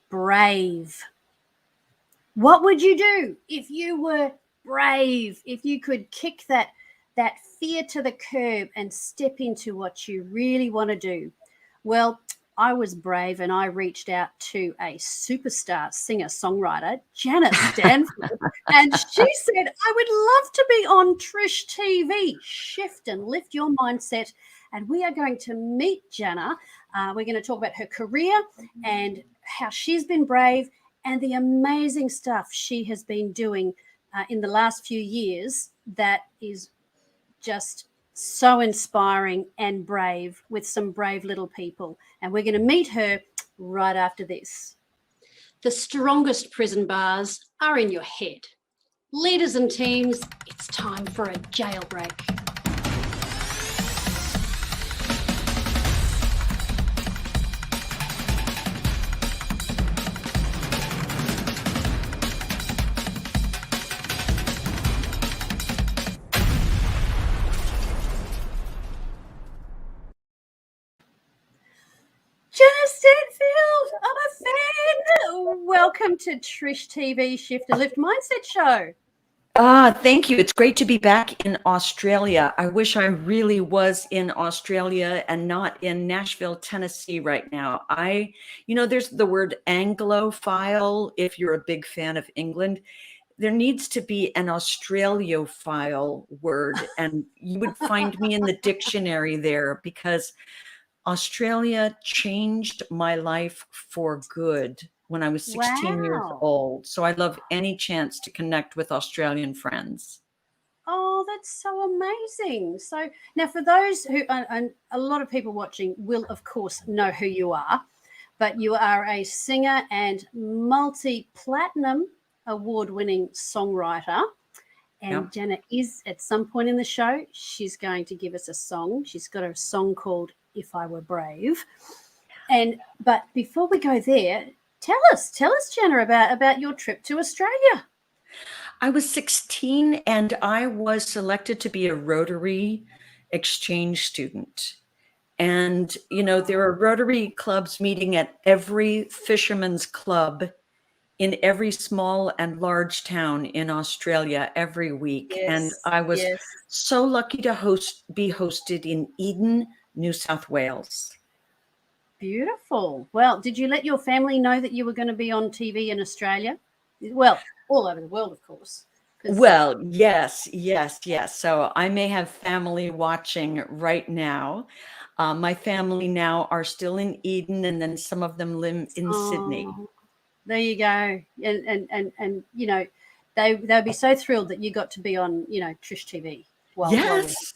brave. What would you do if you were brave? If you could kick that fear to the curb and step into what you really want to do? Well, I was brave and I reached out to a superstar singer-songwriter, Jana Stanfield, and she said, I would love to be on Trish TV. Shift and lift your mindset. And we are going to meet Jana. We're going to talk about her career and how she's been brave and the amazing stuff she has been doing in the last few years that is just so inspiring and brave, with some brave little people. And we're going to meet her right after this. The strongest prison bars are in your head. Leaders and teams, it's time for a jailbreak. Jana Stanfield, I'm a fan. Welcome to Trish TV Shift and Lift Mindset Show. Thank you. It's great to be back in Australia. I wish I really was in Australia and not in Nashville, Tennessee right now. There's the word Anglophile if you're a big fan of England. There needs to be an Australiophile word, and you would find me in the dictionary there, because Australia changed my life for good when I was 16 years old. So I love any chance to connect with Australian friends. Oh, that's so amazing. So now for those who, and a lot of people watching will, of course, know who you are, but you are a singer and multi-platinum award-winning songwriter. And Jana is, at some point in the show, she's going to give us a song. She's got a song called If I Were Brave. But before we go there, tell us, Jana, about your trip to Australia. I was 16 and I was selected to be a Rotary exchange student. And, there are Rotary clubs meeting at every fisherman's club in every small and large town in Australia every week. Yes, and I was so lucky to be hosted in Eden, New South Wales. Beautiful. Well, did you let your family know that you were going to be on TV in Australia? Well, all over the world, of course. Well, yes. So I may have family watching right now. My family now are still in Eden, and then some of them live in Sydney. There you go. And they'll be so thrilled that you got to be on, Trish TV. Yes.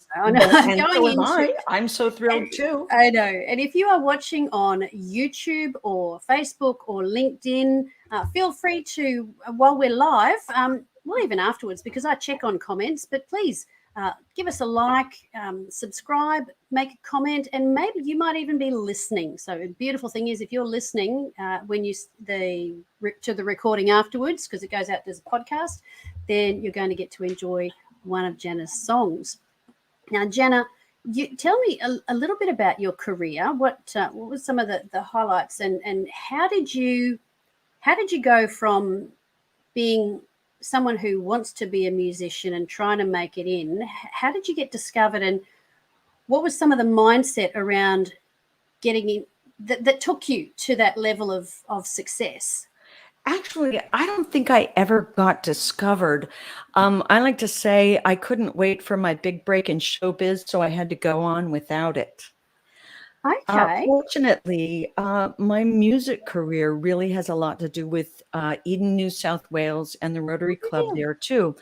I'm so thrilled too. I know. And if you are watching on YouTube or Facebook or LinkedIn, feel free to, while we're live, well, even afterwards, because I check on comments, but please give us a like, subscribe, make a comment, and maybe you might even be listening. So the beautiful thing is, if you're listening when to the recording afterwards, because it goes out as a podcast, then you're going to get to enjoy one of Jana's songs. Now, Jana, you tell me a little bit about your career. What were some of the highlights, and how did you go from being someone who wants to be a musician and trying to make it in? How did you get discovered, and what was some of the mindset around getting in that took you to that level of success? Actually, I don't think I ever got discovered. I like to say I couldn't wait for my big break in showbiz, so I had to go on without it. Okay. Fortunately, my music career really has a lot to do with Eden, New South Wales, and the Rotary Club there too.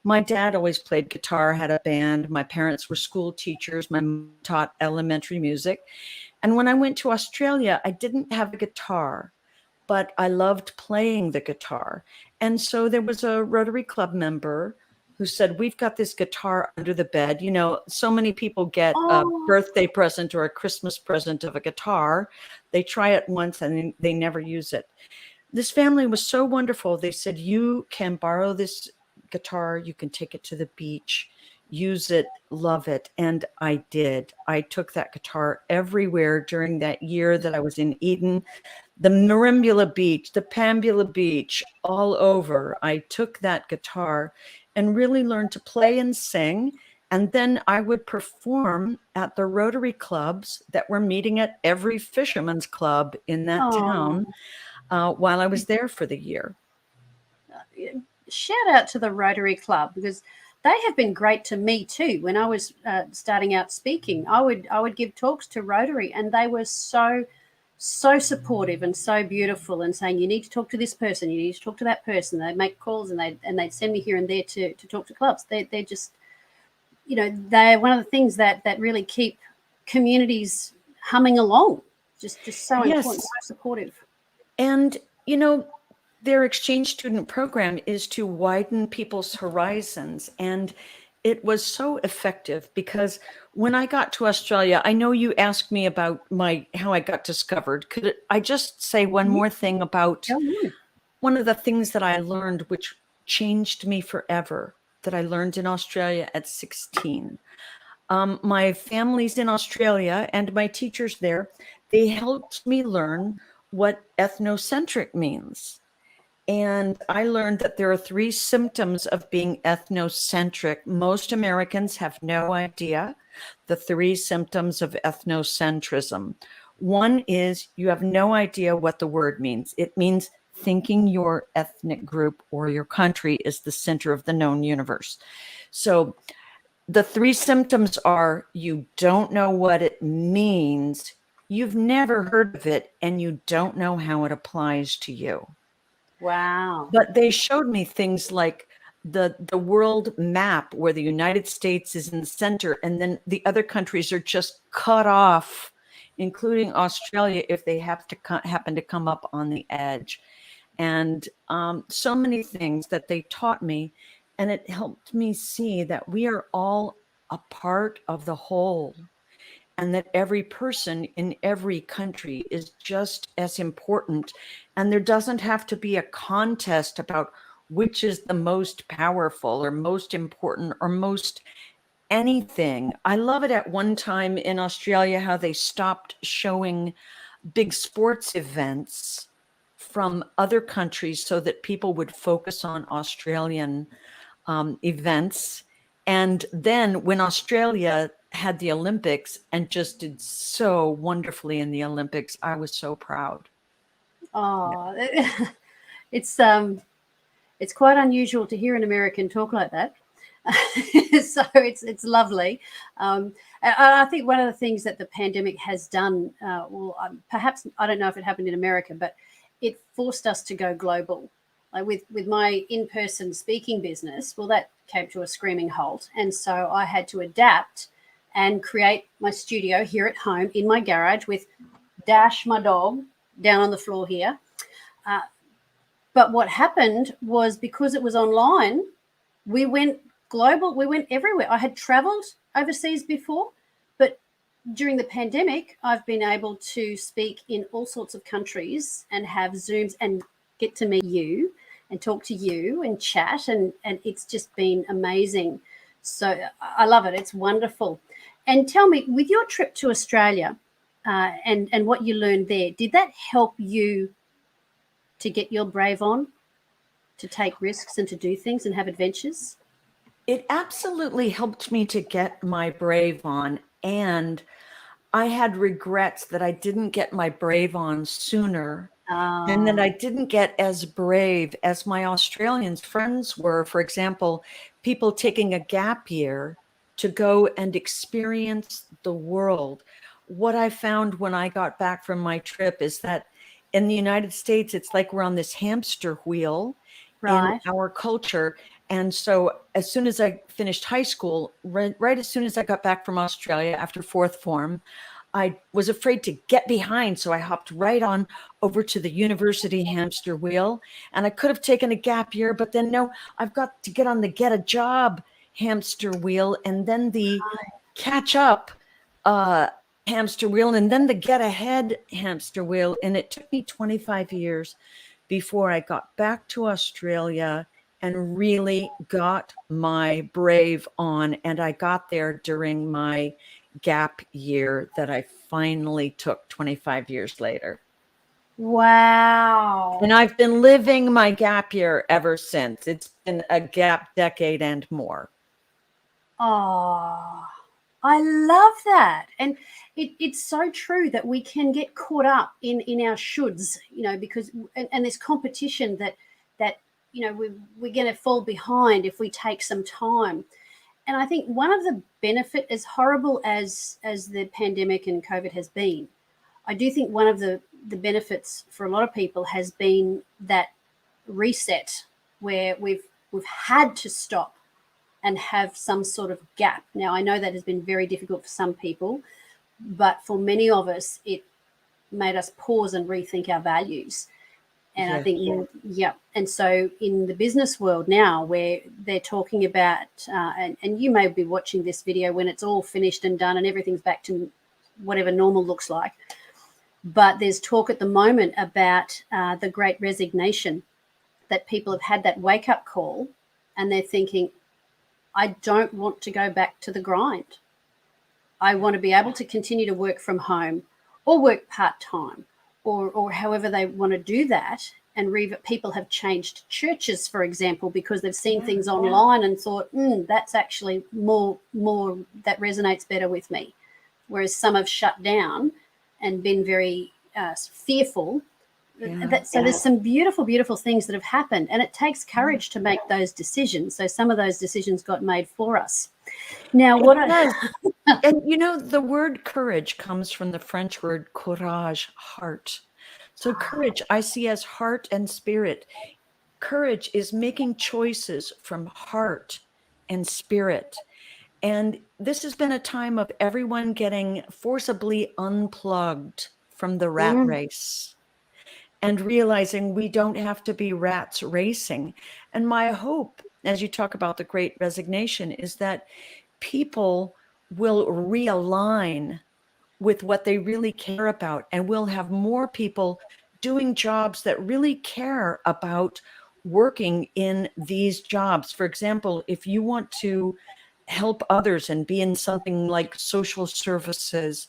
My dad always played guitar, had a band. My parents were school teachers. My mom taught elementary music. And when I went to Australia, I didn't have a guitar, but I loved playing the guitar. And so there was a Rotary Club member who said, we've got this guitar under the bed. So many people get a birthday present or a Christmas present of a guitar. They try it once and they never use it. This family was so wonderful. They said, you can borrow this guitar. You can take it to the beach. use it, love it. And I did. I took that guitar everywhere during that year that I was in Eden, the Marimbula Beach, the Pambula Beach, all over. I took that guitar and really learned to play and sing. And then I would perform at the Rotary clubs that were meeting at every fisherman's club in that town while I was there for the year. Shout out to the Rotary Club, because they have been great to me too. When I was starting out speaking, I would give talks to Rotary, and they were so supportive and so beautiful, and saying, you need to talk to this person, you need to talk to that person. They'd make calls, and they'd send me here and there to talk to clubs. They're just, they're one of the things that really keep communities humming along. Just so important, so supportive. And their exchange student program is to widen people's horizons. And it was so effective, because when I got to Australia, I know you asked me about how I got discovered. Could I just say one more thing about one of the things that I learned, which changed me forever, that I learned in Australia at 16. My family's in Australia, and my teachers there, they helped me learn what ethnocentric means. And I learned that there are 3 symptoms of being ethnocentric. Most Americans have no idea the 3 symptoms of ethnocentrism. One is you have no idea what the word means. It means thinking your ethnic group or your country is the center of the known universe. So the 3 symptoms are: you don't know what it means, you've never heard of it, and you don't know how it applies to you. Wow. But they showed me things like the world map, where the United States is in the center, and then the other countries are just cut off, including Australia, if they happen to come up on the edge. And so many things that they taught me, and it helped me see that we are all a part of the whole, and that every person in every country is just as important. And there doesn't have to be a contest about which is the most powerful or most important or most anything. I love it at one time in Australia how they stopped showing big sports events from other countries so that people would focus on Australian events. And then when Australia had the Olympics and just did so wonderfully in the Olympics, I was so proud. Oh, it's quite unusual to hear an American talk like that. So it's lovely. I think one of the things that the pandemic has done, perhaps, I don't know if it happened in America, but it forced us to go global. Like with my in-person speaking business, well, that came to a screaming halt. And so I had to adapt and create my studio here at home in my garage with Dash, my dog, down on the floor here. But what happened was, because it was online, we went global. We went everywhere. I had traveled overseas before, but during the pandemic, I've been able to speak in all sorts of countries and have Zooms and get to meet you and talk to you and chat. And it's just been amazing. So I love it. It's wonderful. And tell me, with your trip to Australia and what you learned there, did that help you to get your brave on, to take risks and to do things and have adventures? It absolutely helped me to get my brave on. And I had regrets that I didn't get my brave on sooner. And that I didn't get as brave as my Australian friends were. For example, people taking a gap year to go and experience the world. What I found when I got back from my trip is that in the United States, it's like we're on this hamster wheel in our culture. And so as soon as I finished high school, right as soon as I got back from Australia after 4th form, I was afraid to get behind. So I hopped right on over to the university hamster wheel, and I could have taken a gap year, but then no, I've got to get on the get a job hamster wheel, and then the catch up hamster wheel, and then the get ahead hamster wheel. And it took me 25 years before I got back to Australia and really got my brave on. And I got there during my gap year that I finally took 25 years later. Wow. And I've been living my gap year ever since. It's been a gap decade and more. Oh, I love that. And it's so true that we can get caught up in our shoulds, because and this competition that we're going to fall behind if we take some time. And I think one of the benefit, as horrible as the pandemic and COVID has been, I do think one of the benefits for a lot of people has been that reset where we've had to stop and have some sort of gap. Now, I know that has been very difficult for some people, but for many of us, it made us pause and rethink our values. And I think, yeah. And so in the business world now, where they're talking about, and you may be watching this video when it's all finished and done and everything's back to whatever normal looks like. But there's talk at the moment about the great resignation, that people have had that wake-up call and they're thinking, I don't want to go back to the grind. I want to be able to continue to work from home or work part-time or however they want to do that. And people have changed churches, for example, because they've seen things online and thought, that's actually more that resonates better with me. Whereas some have shut down and been very fearful. So there's some beautiful, beautiful things that have happened, and it takes courage to make those decisions. So some of those decisions got made for us. Now, and the word courage comes from the French word courage, heart. So courage, I see as heart and spirit. Courage is making choices from heart and spirit. And this has been a time of everyone getting forcibly unplugged from the rat race and realizing we don't have to be rats racing. And my hope, as you talk about the great resignation, is that people will realign with what they really care about, and we'll have more people doing jobs that really care about working in these jobs. For example, if you want to help others and be in something like social services,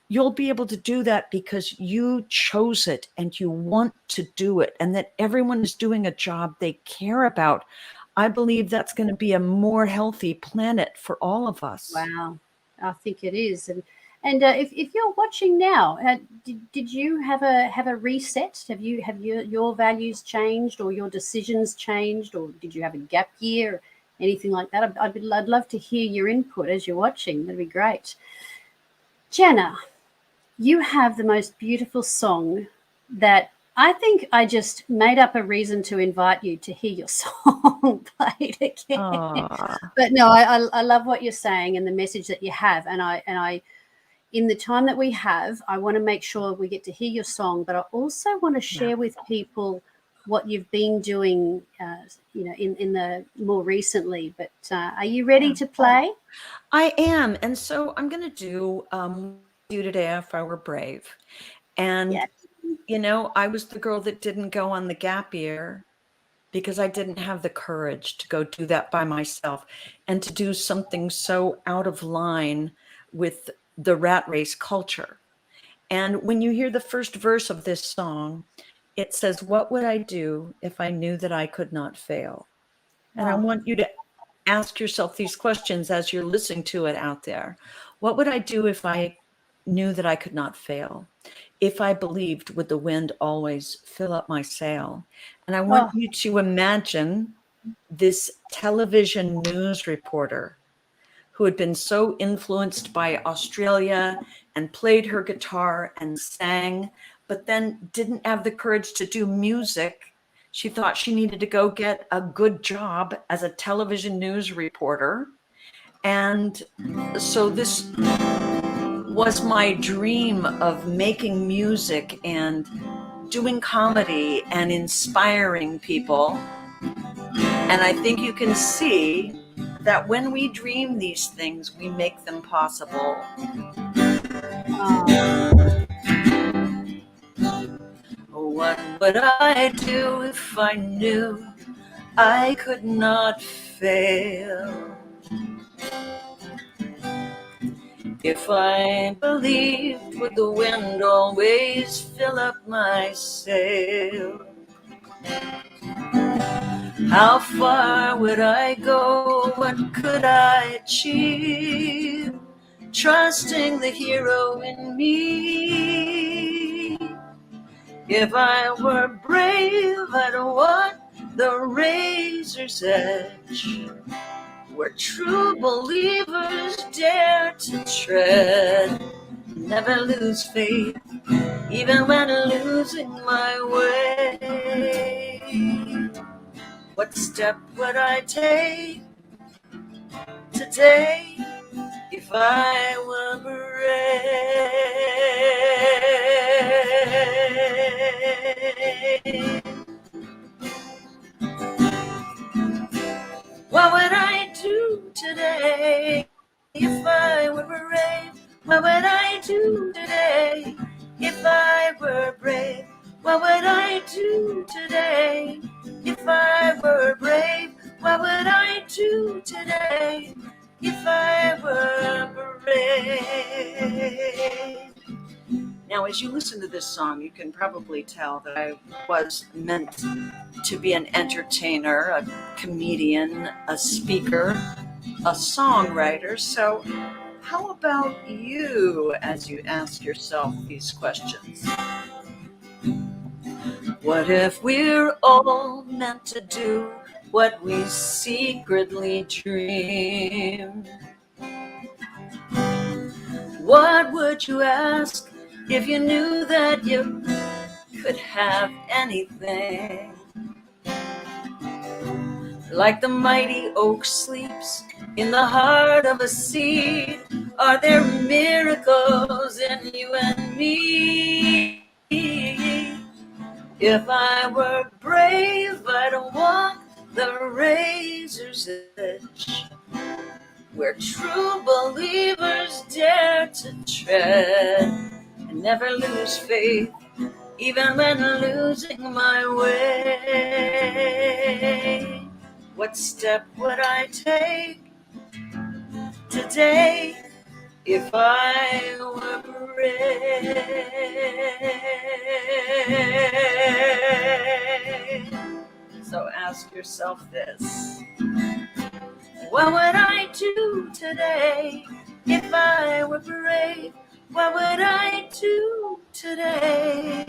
you'll be able to do that because you chose it and you want to do it, and that everyone is doing a job they care about. I believe that's going to be a more healthy planet for all of us. Wow, I think it is. And if you're watching now, did you have a reset? Have your values changed or your decisions changed, or did you have a gap year? Anything like that? I'd love to hear your input as you're watching. That'd be great. Jana, you have the most beautiful song that I think I just made up a reason to invite you to hear your song played again. Aww. But no, I love what you're saying and the message that you have. And I in the time that we have, I want to make sure we get to hear your song, but I also want to share with people what you've been doing, in the more recently. But are you ready to play? I am. And so I'm going to do today if I were brave. And, I was the girl that didn't go on the gap year because I didn't have the courage to go do that by myself and to do something so out of line with the rat race culture. And when you hear the first verse of this song, it says, "What would I do if I knew that I could not fail?" And I want you to ask yourself these questions as you're listening to it out there. What would I do if I knew that I could not fail? If I believed, would the wind always fill up my sail? And I want you to imagine this television news reporter who had been so influenced by Australia and played her guitar and sang, but then didn't have the courage to do music. She thought she needed to go get a good job as a television news reporter. And so this was my dream of making music and doing comedy and inspiring people. And I think you can see that when we dream these things, we make them possible. What would I do if I knew I could not fail. If I believed, would the wind always fill up my sail? How far would I go? What could I achieve? Trusting the hero in me. If I were brave, I'd want the razor's edge, where true believers dare to tread. Never lose faith, even when losing my way. What step would I take today if I were brave? What would I do today if I were brave? What would I do today if I were brave? What would I do today if I were brave? What would I do today if I were brave? Now, as you listen to this song, you can probably tell that I was meant to be an entertainer, a comedian, a speaker, a songwriter. So how about you as you ask yourself these questions? What if we're all meant to do what we secretly dream? What would you ask if you knew that you could have anything? Like the mighty oak sleeps in the heart of a seed, are there miracles in you and me? If I were brave, I'd walk the razor's edge, where true believers dare to tread, and never lose faith, even when losing my way. What step would I take today if I were brave? So ask yourself this. What would I do today if I were brave? What would I do today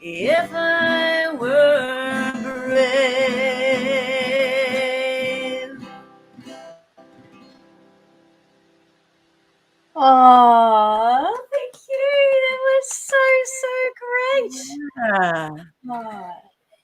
if I were brave? Oh, thank you. That was so great. Yeah. Oh.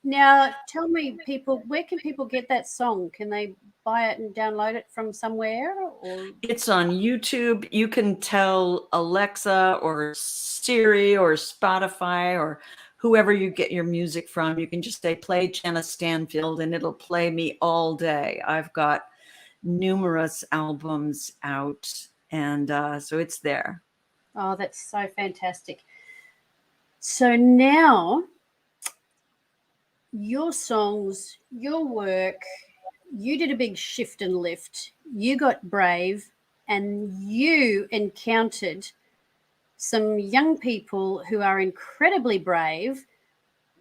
Now, tell me, people, where can people get that song? Can they buy it and download it from somewhere? Or It's on YouTube. You can tell Alexa or Siri or Spotify or whoever you get your music from. You can just say, play Jana Stanfield, and it'll play me all day. I've got numerous albums out, and so it's there. oh, that's so fantastic. So now, your songs, your work, you did a big shift and lift. You got brave and you encountered some young people who are incredibly brave.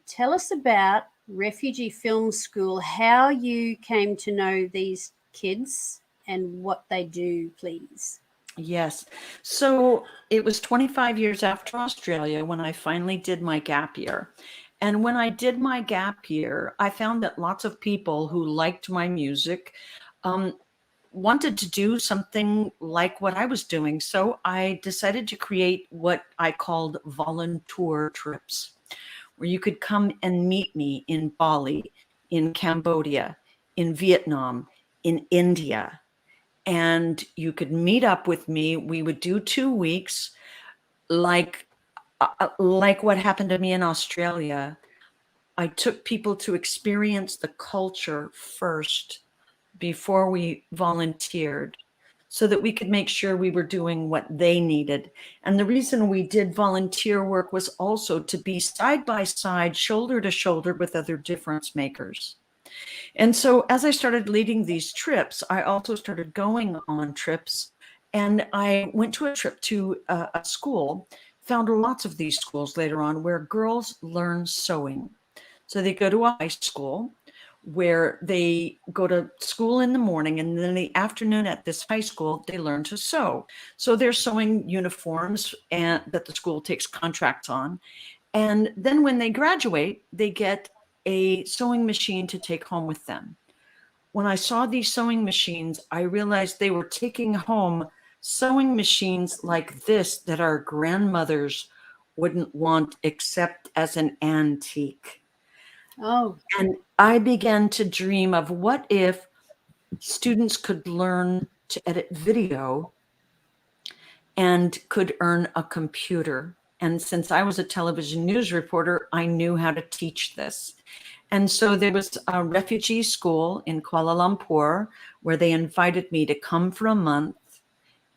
Tell us about Refugee Film School, how you came to know these kids and what they do, please. Yes. So it was 25 years after Australia when I finally did my gap year. And when I did my gap year, I found that lots of people who liked my music wanted to do something like what I was doing. So I decided to create what I called volunteer trips, where you could come and meet me in Bali, in Cambodia, in Vietnam, in India. And you could meet up with me. We would do 2 weeks, like what happened to me in Australia. I took people to experience the culture first before we volunteered, so that we could make sure we were doing what they needed. And the reason we did volunteer work was also to be side by side, shoulder to shoulder with other difference makers. And so as I started leading these trips, I also started going on trips. And I went to a trip to a school, found lots of these schools later on where girls learn sewing. So they go to a high school where they go to school in the morning, and then in the afternoon at this high school, they learn to sew. So they're sewing uniforms and that the school takes contracts on. And then when they graduate, they get a sewing machine to take home with them. When I saw these sewing machines, I realized they were taking home sewing machines like this that our grandmothers wouldn't want except as an antique. Oh, And I began to dream of what if students could learn to edit video and could earn a computer. And since I was a television news reporter, I knew how to teach this. And so there was a refugee school in Kuala Lumpur where they invited me to come for a month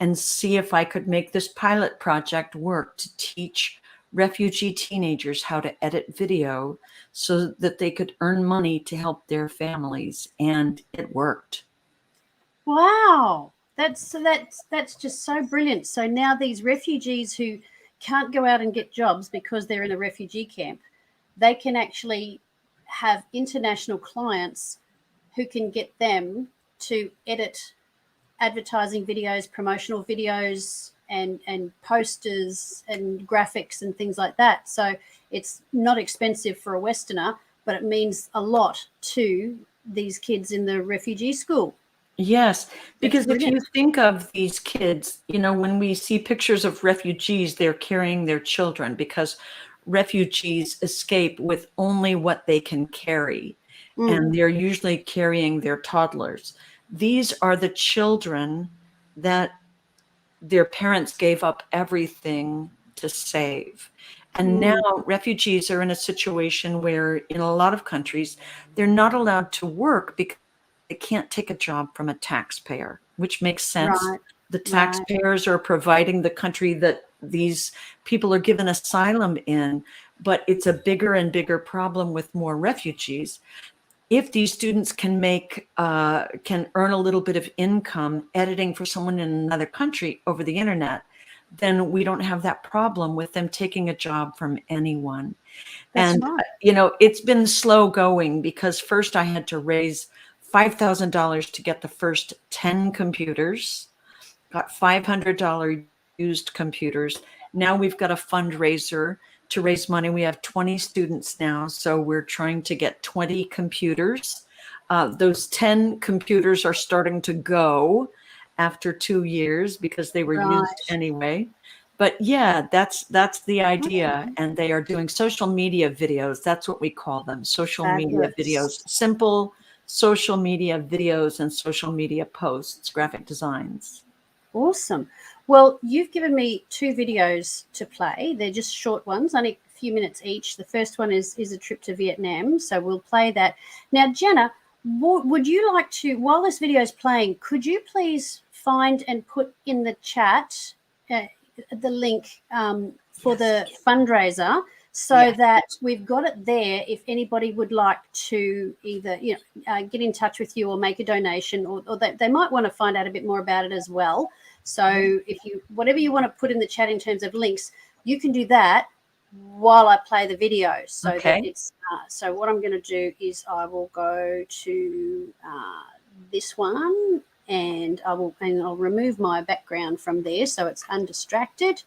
and see if I could make this pilot project work to teach refugee teenagers how to edit video so that they could earn money to help their families. And it worked. wow. That's just so brilliant. So now these refugees who can't go out and get jobs because they're in a refugee camp, they can actually have international clients who can get them to edit advertising videos, promotional videos, and posters and graphics and things like that. So it's not expensive for a Westerner, but it means a lot to these kids in the refugee school. Yes, because if you Brilliant. think of these kids, when we see pictures of refugees, they're carrying their children because refugees escape with only what they can carry, and they're usually carrying their toddlers. These are the children that their parents gave up everything to save. And now refugees are in a situation where in a lot of countries, they're not allowed to work because they can't take a job from a taxpayer, which makes sense. Right. The taxpayers are providing the country that these people are given asylum in, but it's a bigger and bigger problem with more refugees. If these students can earn a little bit of income editing for someone in another country over the internet, then we don't have that problem with them taking a job from anyone. That's And, right. it's been slow going because first I had to raise $5,000 to get the first 10 computers, got $500 used computers. Now we've got a fundraiser to raise money. We have 20 students now, so we're trying to get 20 computers. Those 10 computers are starting to go after 2 years because they were used anyway. But yeah, that's the idea. And they are doing social media videos. That's what we call them, social media videos. Simple social media videos and social media posts, graphic designs. Awesome. Well, you've given me 2 videos to play. They're just short ones, only a few minutes each. The first one is a trip to Vietnam, so we'll play that. Now, Jana, would you like to, while this video is playing, could you please find and put in the chat the link for the fundraiser so that we've got it there if anybody would like to either get in touch with you or make a donation, or they might want to find out a bit more about it as well. So if you, whatever you want to put in the chat in terms of links, you can do that while I play the video. So that it's so what I'm going to do is I will go to this one, and I'll remove my background from there so it's undistracted.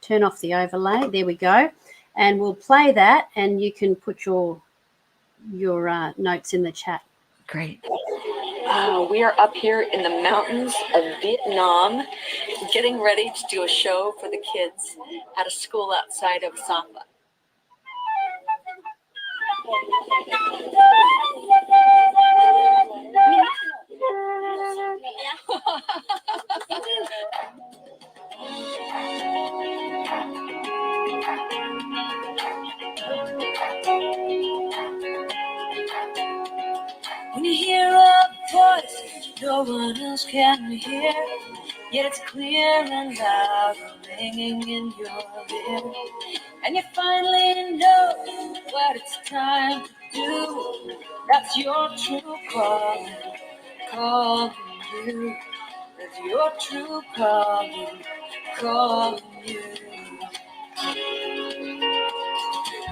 Turn off the overlay. There we go. And we'll play that, and you can put your notes in the chat. Great. We are up here in the mountains of Vietnam, getting ready to do a show for the kids at a school outside of Sapa. When you hear a voice no one else can hear, yet it's clear and loud, ringing in your ear, and you finally know what it's time to do. That's your true calling, calling you. That's your true calling, calling you.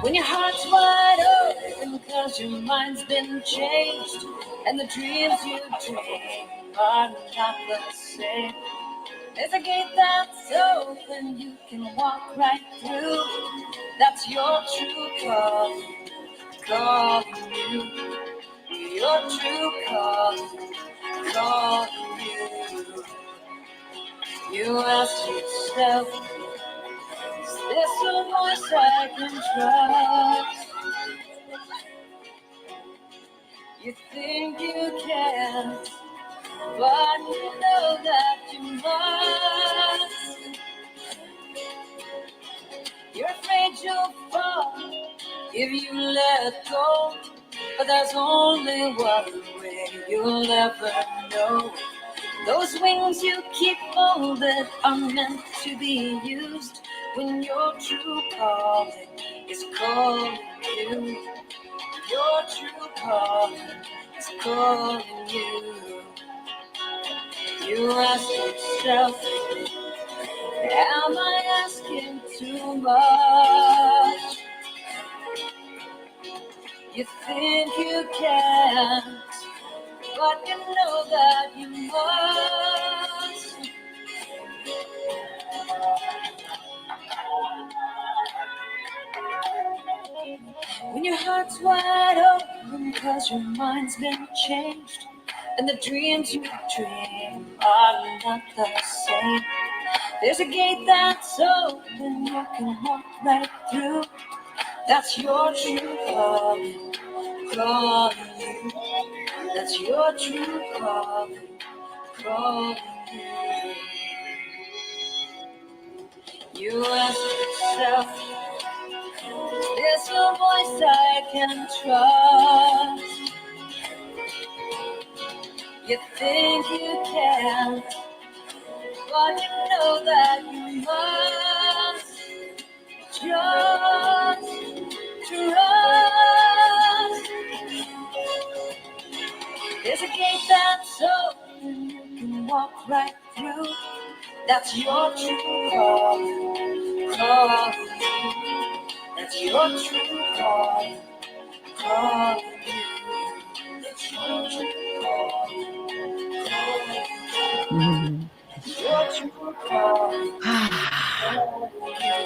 When your heart's wide open, 'cause your mind's been changed, and the dreams you dream are not the same. There's a gate that's open, you can walk right through. That's your true calling, calling you. Your true calling, calling you. You ask yourself, is this a voice I can trust? You think you can, but you know that you must. You're afraid you'll fall if you let go, but there's only one way you'll ever know. Those wings you keep folded are meant to be used when your true calling is calling you. Your true calling is calling you. You ask yourself, am I asking too much? You think you can, but you know that you must. When your heart's wide open, 'cause your mind's been changed, and the dreams you dream are not the same. There's a gate that's open, you can walk right through. That's your true calling, calling you. That's your true calling, calling you. You ask yourself, is this a voice I can trust? You think you can, but you know that you must. Just trust. There's a gate that's open, you can walk right through. That's your true calling, calling you. That's your true calling, calling you. That's your true calling, calling you. That's your true calling, calling you.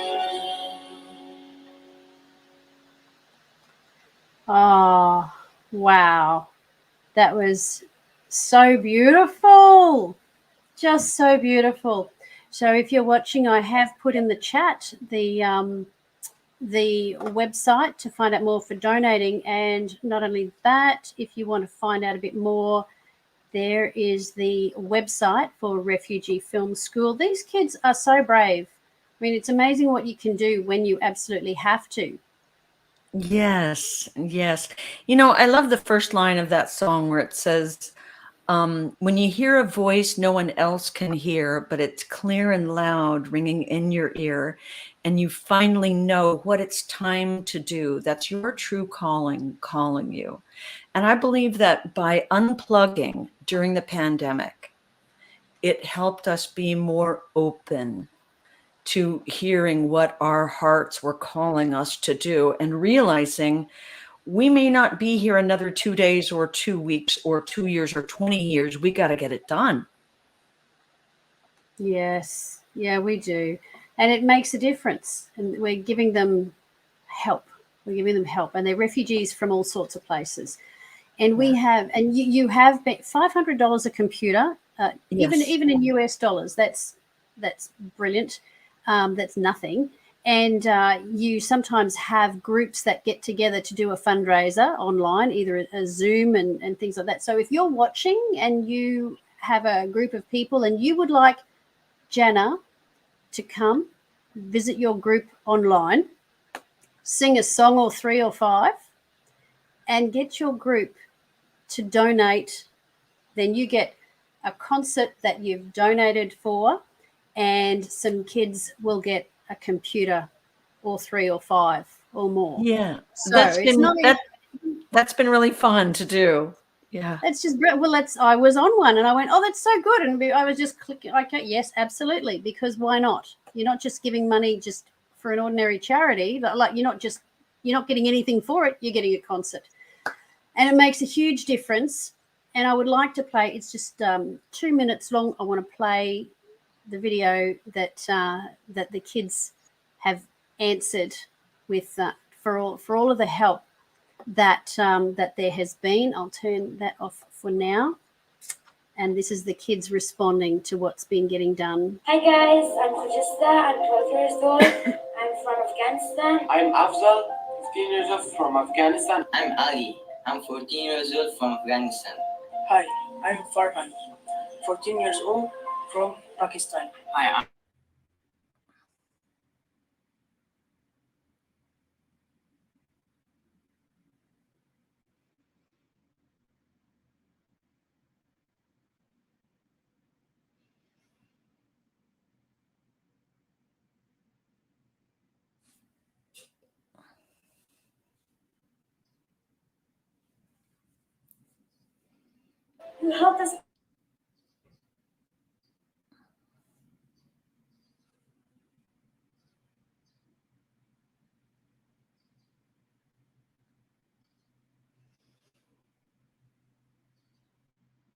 Oh, wow. That was so beautiful. Just so beautiful. So if you're watching, I have put in the chat the website to find out more for donating. And not only that, if you want to find out a bit more, there is the website for Refugee Film School. These kids are so brave. I mean, it's amazing what you can do when you absolutely have to. Yes, yes. You know, I love the first line of that song where it says, when you hear a voice no one else can hear, but it's clear and loud ringing in your ear, and you finally know what it's time to do, that's your true calling calling you. And I believe that by unplugging during the pandemic, it helped us be more open to hearing what our hearts were calling us to do and realizing we may not be here another 2 days or 2 weeks or 2 years or 20 years. We got to get it done. Yes. Yeah, we do. And it makes a difference. And we're giving them help. We're giving them help. And they're refugees from all sorts of places. And we have, and you have $500 a computer, Yes. even in US dollars. That's brilliant. That's nothing. And you sometimes have groups that get together to do a fundraiser online, either a Zoom and things like that. So if you're watching and you have a group of people and you would like Jana to come visit your group online, sing a song or 3 or 5, and get your group to donate, then you get a concert that you've donated for, and some kids will get a computer or 3 or 5 or more. Yeah, So it's not That's been really fun to do. Yeah. That's just well. I was on one, and I went, "Oh, that's so good," and I was just clicking. Okay, yes, absolutely, because why not? You're not just giving money just for an ordinary charity. Like you're not getting anything for it. You're getting a concert, and it makes a huge difference. And I would like to play. It's just 2 minutes long. I want to play the video that that the kids have answered with for all of the help that that there has been. I'll turn that off for now. And this is the kids responding to what's been getting done. Hi guys, I'm Khujista, I'm 12 years old, I'm from Afghanistan. I'm Afzal, 15 years old from Afghanistan. I'm Ali, I'm 14 years old from Afghanistan. Hi, I'm Farhan, 14 years old from Pakistan. Hi, You helped us.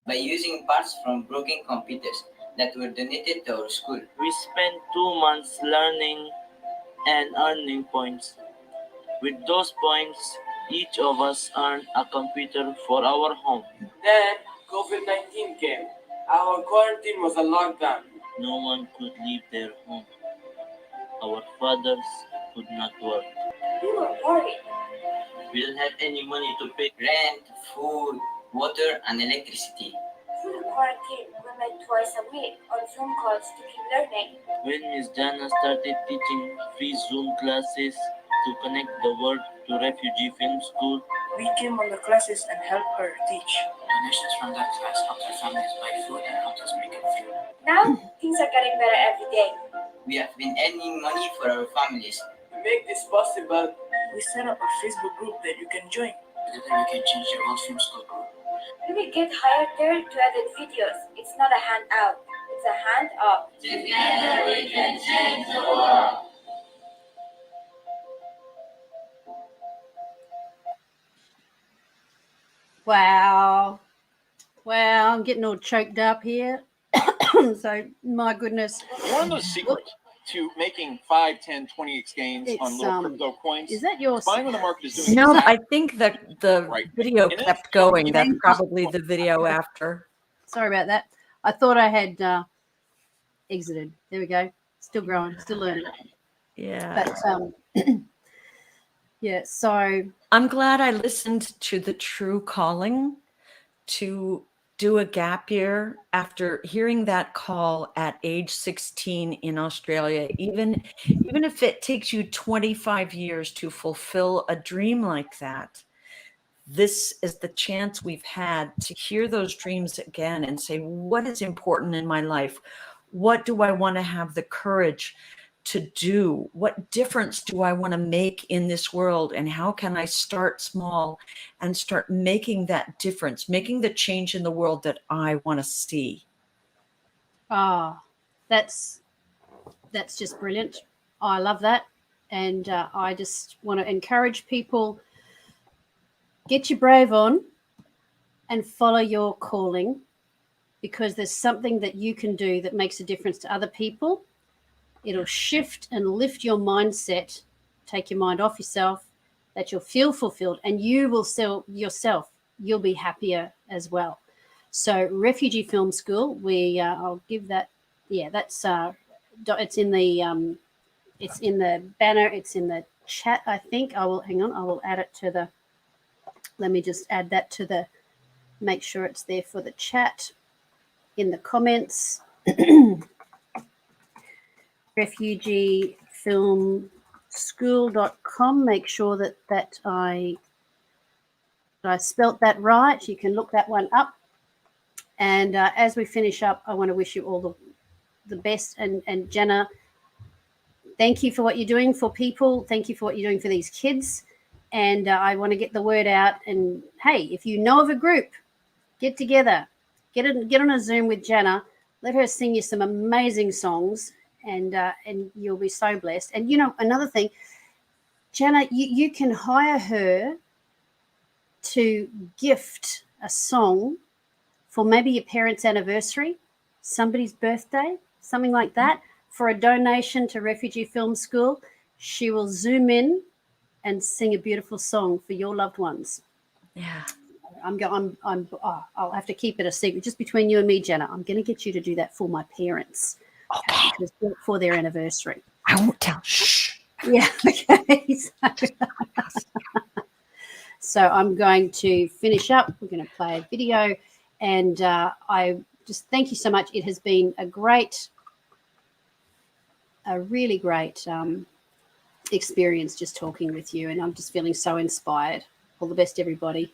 By using parts from broken computers that were donated to our school. We spent 2 months learning and earning points. With those points, each of us earned a computer for our home. Then COVID-19 came. Our quarantine was a lockdown. No one could leave their home. Our fathers could not work. We were worried. We didn't have any money to pay rent, food, water, and electricity. Through the quarantine, we met twice a week on Zoom calls to keep learning. When Ms. Jana started teaching free Zoom classes to connect the world to Refugee Film School, We came on the classes and helped her teach. Donations from that class helped our families buy food and helped us make it through. Now, things are getting better every day. we have been earning money for our families. To make this possible, We set up a Facebook group that you can join. together we can change the world film school group. We will get hired there to edit videos. It's not a handout, it's a hand up. Together we can change the world. Wow. Wow, I'm getting all choked up here. So, my goodness. One of those secrets to making 5, 10, 20x gains on It's, little crypto coins. Is that your... Fine when the market is doing No, exactly I think that the Right. video And kept it's- going. you That's may- probably the video after. Sorry about that. I thought I had exited. There we go. Still growing, still learning. Yeah. But yeah, so I'm glad I listened to the true calling to do a gap year after hearing that call at age 16 in Australia. Even if it takes you 25 years to fulfill a dream like that, this is the chance we've had to hear those dreams again and say, what is important in my life? What do I want to have the courage to do? What difference do I want to make in this world? And how can I start small and start making that difference, making the change in the world that I want to see? that's just brilliant. I love that. And I just want to encourage people, get your brave on and follow your calling, because there's something that you can do that makes a difference to other people. It'll shift and lift your mindset, take your mind off yourself, that you'll feel fulfilled, and you will sell yourself. You'll be happier as well. So Refugee Film School, I'll give that. Yeah, that's it's in the banner. It's in the chat. I think I will hang on. I will add it to the. Let me just add that to the. Make sure it's there for the chat in the comments. refugeefilmschool.com. Make sure that I spelt that right. You can look that one up. And as we finish up, I want to wish you all the best. And Jana, thank you for what you're doing for people. Thank you for what you're doing for these kids. And I want to get the word out. And hey, if you know of a group, get together, get on a Zoom with Jana. Let her sing you some amazing songs, and you'll be so blessed. And you know, another thing, Jana, you can hire her to gift a song for maybe your parents' anniversary, somebody's birthday, something like that, for a donation to Refugee Film School. She will Zoom in and sing a beautiful song for your loved ones. Yeah. I'll have to keep it a secret, just between you and me, Jana. I'm going to get you to do that for my parents. Okay. For their anniversary. I won't tell. Shh. Yeah. Okay. So I'm going to finish up. We're going to play a video, and I just thank you so much. It has been a really great experience just talking with you, and I'm just feeling so inspired. All the best, everybody.